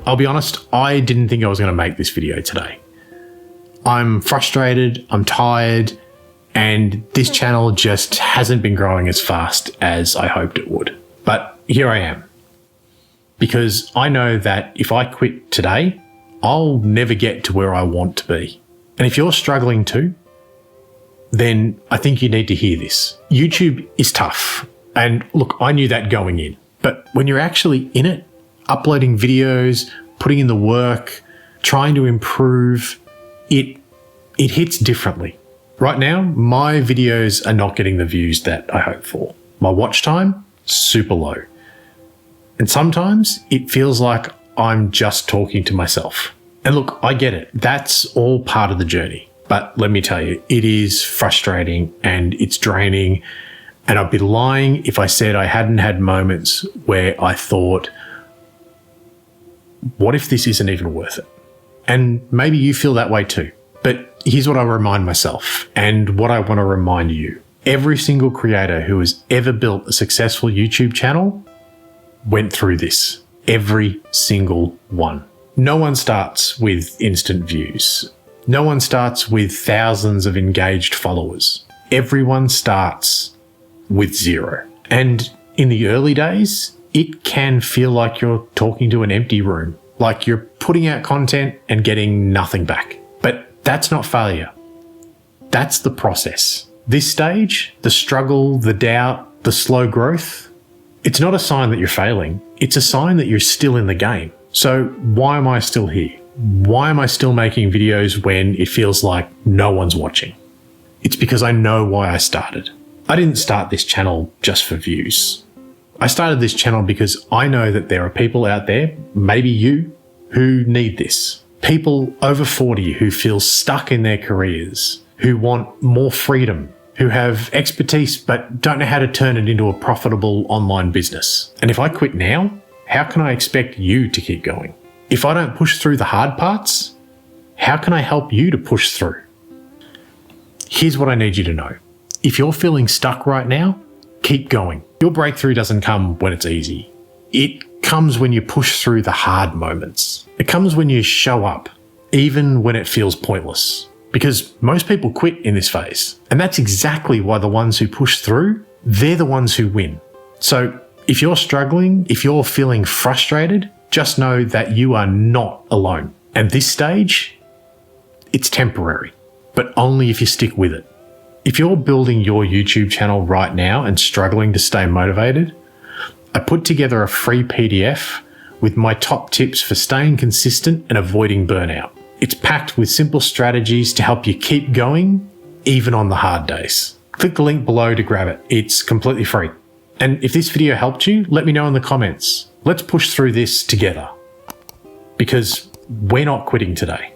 I'll be honest, I didn't think I was going to make this video today. I'm frustrated, I'm tired, and this channel just hasn't been growing as fast as I hoped it would. But here I am. Because I know that if I quit today, I'll never get to where I want to be. And if you're struggling too, then I think you need to hear this. YouTube is tough. And look, I knew that going in. But when you're actually in it, uploading videos, putting in the work, trying to improve, it hits differently. Right now, my videos are not getting the views that I hope for. My watch time, super low. And sometimes it feels like I'm just talking to myself. And look, I get it. That's all part of the journey. But let me tell you, it is frustrating and it's draining. And I'd be lying if I said I hadn't had moments where I thought, what if this isn't even worth it? And maybe you feel that way too. But here's what I remind myself and what I want to remind you. Every single creator who has ever built a successful YouTube channel went through this. Every single one. No one starts with instant views. No one starts with thousands of engaged followers. Everyone starts with zero. And in the early days, it can feel like you're talking to an empty room, like you're putting out content and getting nothing back. But that's not failure. That's the process. This stage, the struggle, the doubt, the slow growth, it's not a sign that you're failing. It's a sign that you're still in the game. So why am I still here? Why am I still making videos when it feels like no one's watching? It's because I know why I started. I didn't start this channel just for views. I started this channel because I know that there are people out there, maybe you, who need this. People over 40 who feel stuck in their careers, who want more freedom, who have expertise but don't know how to turn it into a profitable online business. And if I quit now, how can I expect you to keep going? If I don't push through the hard parts, how can I help you to push through? Here's what I need you to know. If you're feeling stuck right now, keep going. Your breakthrough doesn't come when it's easy. It comes when you push through the hard moments. It comes when you show up, even when it feels pointless. Because most people quit in this phase. And that's exactly why the ones who push through, they're the ones who win. So if you're struggling, if you're feeling frustrated, just know that you are not alone. And this stage, it's temporary, but only if you stick with it. If you're building your YouTube channel right now and struggling to stay motivated, I put together a free PDF with my top tips for staying consistent and avoiding burnout. It's packed with simple strategies to help you keep going, even on the hard days. Click the link below to grab it. It's completely free. And if this video helped you, let me know in the comments. Let's push through this together. Because we're not quitting today.